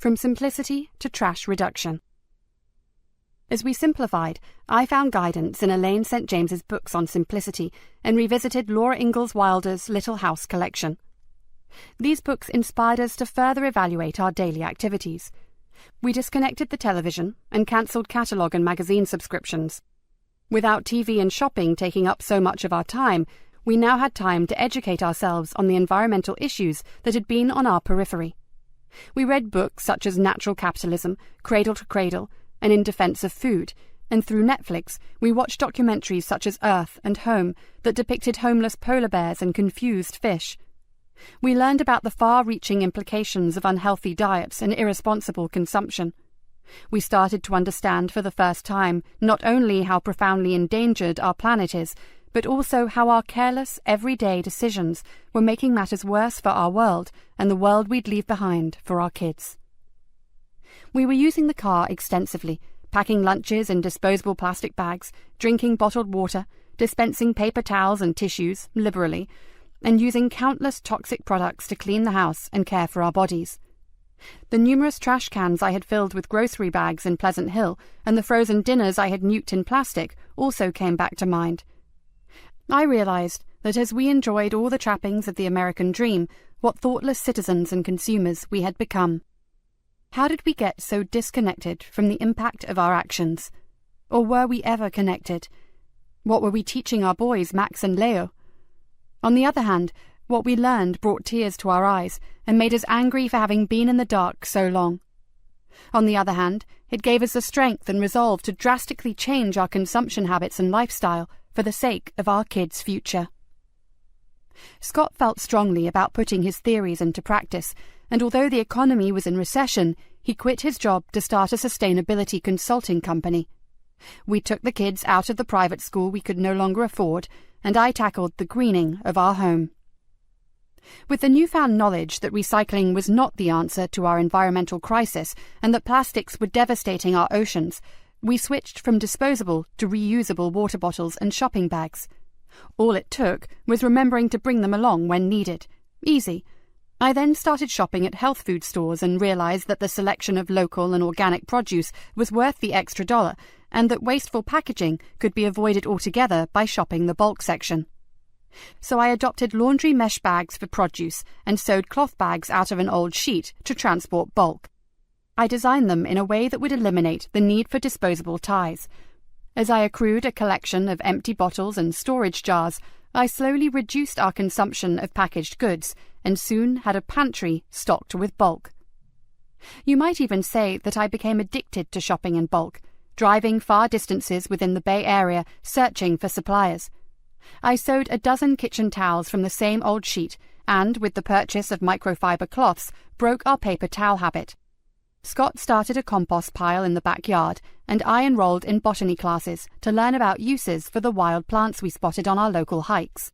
From simplicity to trash reduction. As we simplified, I found guidance in Elaine St. James's books on simplicity and revisited Laura Ingalls Wilder's Little House collection. These books inspired us to further evaluate our daily activities. We disconnected the television and cancelled catalogue and magazine subscriptions. Without TV and shopping taking up so much of our time, we now had time to educate ourselves on the environmental issues that had been on our periphery. We read books such as Natural Capitalism, Cradle to Cradle, and In Defense of Food, and through Netflix we watched documentaries such as Earth and Home that depicted homeless polar bears and confused fish. We learned about the far-reaching implications of unhealthy diets and irresponsible consumption. We started to understand for the first time not only how profoundly endangered our planet is, but also how our careless, everyday decisions were making matters worse for our world and the world we'd leave behind for our kids. We were using the car extensively, packing lunches in disposable plastic bags, drinking bottled water, dispensing paper towels and tissues liberally, and using countless toxic products to clean the house and care for our bodies. The numerous trash cans I had filled with grocery bags in Pleasant Hill and the frozen dinners I had nuked in plastic also came back to mind. I realized that as we enjoyed all the trappings of the American dream, what thoughtless citizens and consumers we had become. How did we get so disconnected from the impact of our actions? Or were we ever connected? What were we teaching our boys, Max and Leo? On the other hand, what we learned brought tears to our eyes and made us angry for having been in the dark so long. On the other hand, it gave us the strength and resolve to drastically change our consumption habits and lifestyle for the sake of our kids' future. Scott felt strongly about putting his theories into practice, and although the economy was in recession, he quit his job to start a sustainability consulting company. We took the kids out of the private school we could no longer afford, and I tackled the greening of our home. With the newfound knowledge that recycling was not the answer to our environmental crisis and that plastics were devastating our oceans, we switched from disposable to reusable water bottles and shopping bags. All it took was remembering to bring them along when needed. Easy. I then started shopping at health food stores and realized that the selection of local and organic produce was worth the extra $1 and that wasteful packaging could be avoided altogether by shopping the bulk section. So I adopted laundry mesh bags for produce and sewed cloth bags out of an old sheet to transport bulk. I designed them in a way that would eliminate the need for disposable ties. As I accrued a collection of empty bottles and storage jars, I slowly reduced our consumption of packaged goods and soon had a pantry stocked with bulk. You might even say that I became addicted to shopping in bulk, driving far distances within the Bay Area searching for suppliers. I sewed a dozen kitchen towels from the same old sheet and, with the purchase of microfiber cloths, broke our paper towel habit. Scott started a compost pile in the backyard, and I enrolled in botany classes to learn about uses for the wild plants we spotted on our local hikes.